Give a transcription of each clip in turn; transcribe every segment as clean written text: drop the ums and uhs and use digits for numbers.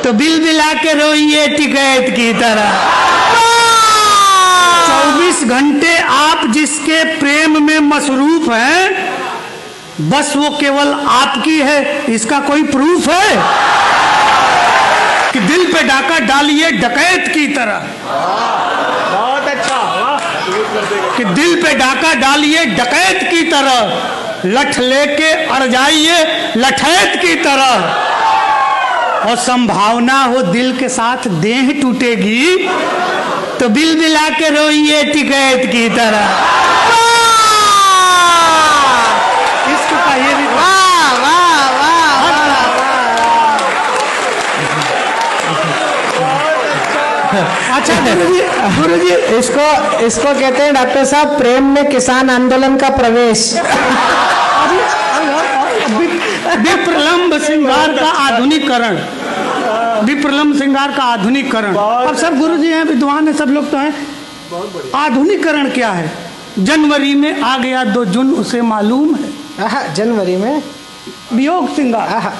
तो बिल बिला के रोइए टिकैत की तरह। 24 घंटे आप जिसके प्रेम में मसरूफ हैं, बस वो केवल आपकी है, इसका कोई प्रूफ है? कि दिल पे डाका डालिए डकैत की तरह। बहुत अच्छा। कि दिल पे डाका डालिए डकैत की तरह, लठ लेके अड़ जाइए लठैत की तरह। और संभावना हो दिल के साथ देह टूटेगी, तो बिल बिला के रोइए टिकैत की तरह। इसको कहिए भी। वाह वाह वाह। अच्छा गुरुजी, इसको कहते हैं डॉक्टर साहब प्रेम में किसान आंदोलन का प्रवेश। विप्रलंब श्रृंगार का आधुनिकरण, विप्रलंब श्रृंगार का आधुनिकरण। अब सब गुरुजी हैं, विद्वान हैं, सब लोग तो हैं। आधुनिकरण क्या है? जनवरी में आ गया 2 जून उसे मालूम है। जनवरी में वियोग श्रृंगार।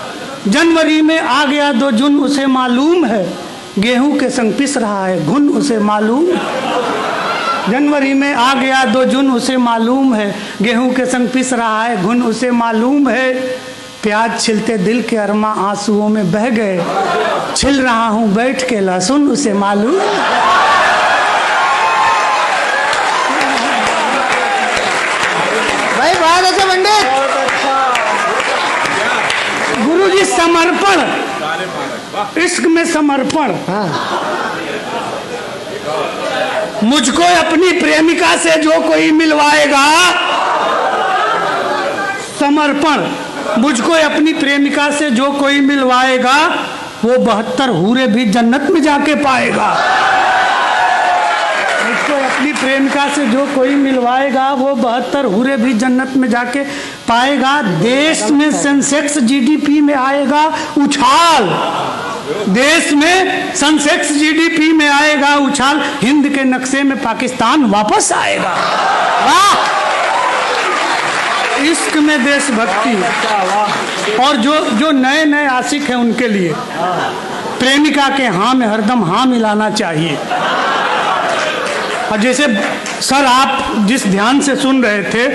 जनवरी में आ गया 2 जून उसे मालूम है, गेहूं के संग पिस रहा है घुन उसे मालूम। जनवरी में आ गया 2 जून उसे मालूम है, गेहूं के संग पिस रहा है घुन उसे मालूम है। प्याज छिलते दिल के अरमा आंसुओं में बह गए, छिल रहा हूं बैठ के लहसुन उसे मालूम। भाई बहुत अच्छा पंडित। गुरुजी समर्पण, इश्क में समर्पण। मुझको अपनी प्रेमिका से जो कोई मिलवाएगा, समर्पण। मुझको अपनी प्रेमिका से जो कोई मिलवाएगा, वो 72 हूरे भी जन्नत में जाके पाएगा। मुझको अपनी प्रेमिका से जो कोई मिलवाएगा, वो 72 हूरे भी जन्नत में जाके पाएगा। देश में सेंसेक्स जीडीपी में आएगा उछाल, देश में सेंसेक्स जीडीपी में आएगा उछाल, हिंद के नक्शे में पाकिस्तान वापस आएगा। वाह! इश्क में देशभक्ति। और जो नए नए आशिक हैं उनके लिए प्रेमिका के हाँ में हरदम हाँ मिलाना चाहिए। और जैसे सर आप जिस ध्यान से सुन रहे थे,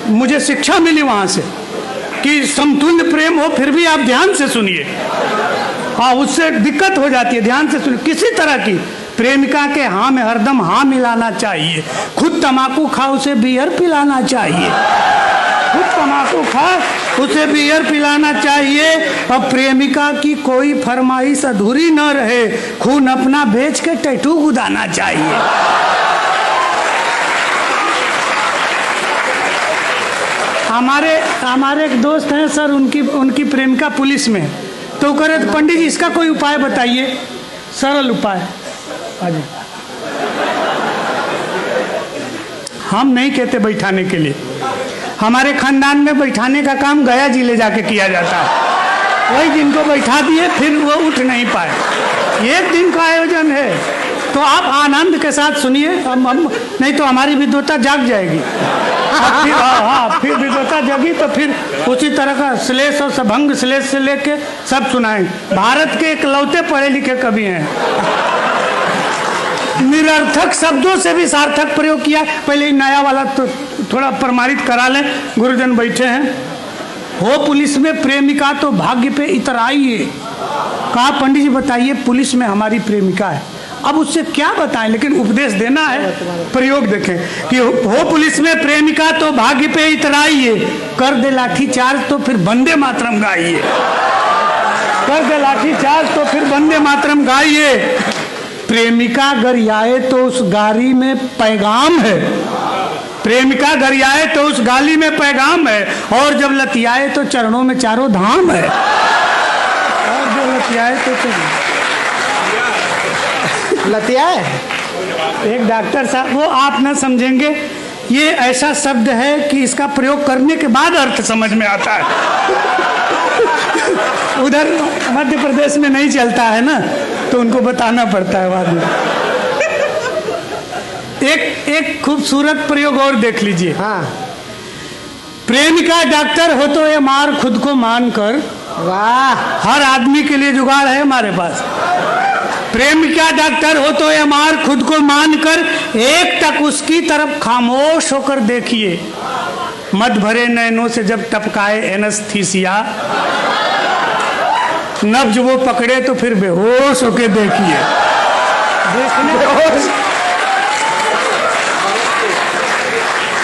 मुझे शिक्षा मिली वहाँ से कि समतुल्य प्रेम हो फिर भी आप ध्यान से सुनिए। हाँ, उससे दिक्कत हो जाती है, ध्यान से सुनिए। किसी तरह की प्रेमिका के हाँ में हरदम हाँ मिलाना चाहिए। खुद तम्बाकू खा उसे बियर पिलाना चाहिए, खुद तम्बाकू खा उसे बियर पिलाना चाहिए। और प्रेमिका की कोई फरमाइश अधूरी न रहे, खून अपना बेच के टैटू गुदाना चाहिए। हमारे एक दोस्त हैं सर, उनकी प्रेमिका पुलिस में। तो करे तो पंडित जी इसका कोई उपाय बताइए, सरल उपाय। आगे हम नहीं कहते बैठाने के लिए, हमारे खानदान में बैठाने का काम गया जी ले जाके किया जाता है। वही जिनको बैठा दिए फिर वो उठ नहीं पाए। एक दिन का आयोजन है, तो आप आनंद के साथ सुनिए। हम नहीं तो हमारी विद्वता जाग जाएगी। फिर फिर विद्वता जगी तो फिर उसी तरह का श्लेष और सभंग श्लेष से लेके सब सुनाएंगे। भारत के इकलौते पढ़े लिखे कवि हैं, निरर्थक शब्दों से भी सार्थक प्रयोग किया। पहले नया वाला तो थोड़ा प्रमाणित करा लें, गुरुजन बैठे हैं। हो पुलिस में प्रेमिका तो भाग्य पे इतराइए। कहा पंडित जी बताइए, पुलिस में हमारी प्रेमिका है, अब उससे क्या बताएं, लेकिन उपदेश देना है। प्रयोग देखें कि हो पुलिस में प्रेमिका तो भाग्य पे इतराइए, कर दे लाठी चार्ज तो फिर वंदे मातरम गाइए, कर दे लाठी चार्ज तो फिर वंदे मातरम गाइए। प्रेमिका गरियाए तो उस गाड़ी में पैगाम है, प्रेमिका गरियाए तो उस गाली में पैगाम है, और जब लतियाए तो चरणों में चारों धाम है। और जो लतियाए तो लतियाए, एक डॉक्टर साहब, वो आप न समझेंगे, ये ऐसा शब्द है कि इसका प्रयोग करने के बाद अर्थ समझ में आता है। उधर मध्य प्रदेश में नहीं चलता है ना, तो उनको बताना पड़ता है बाद में। एक खूबसूरत प्रयोग और देख लीजिए। हाँ। प्रेमिका डॉक्टर हो तो ये मार खुद को मान कर, वाह। हर आदमी के लिए जुगाड़ है हमारे पास। प्रेम क्या डॉक्टर हो तो एमआर खुद को मानकर एक टक उसकी तरफ खामोश होकर देखिए। मद भरे नैनों से जब टपकाए एनेस्थीसिया, नब्ज वो पकड़े तो फिर बेहोश होके देखिए।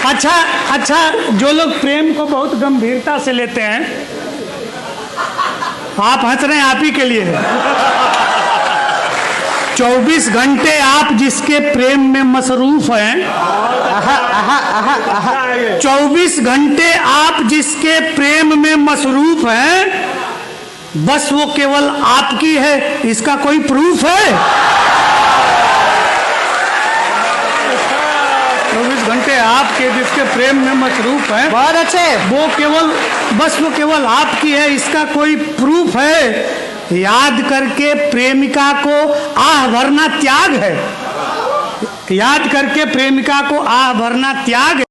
अच्छा, जो लोग प्रेम को बहुत गंभीरता से लेते हैं, आप हंस रहे हैं आप ही के लिए। 24 घंटे आप जिसके प्रेम में मसरूफ हैं, 24 घंटे आप जिसके प्रेम में मसरूफ हैं, बस वो केवल आपकी है, इसका कोई प्रूफ है? 24 घंटे आपके जिसके प्रेम में मसरूफ है, बहुत अच्छे। वो केवल आपकी है, इसका कोई प्रूफ है? याद करके प्रेमिका को आह भरना त्याग है। याद करके प्रेमिका को आह भरना त्याग है।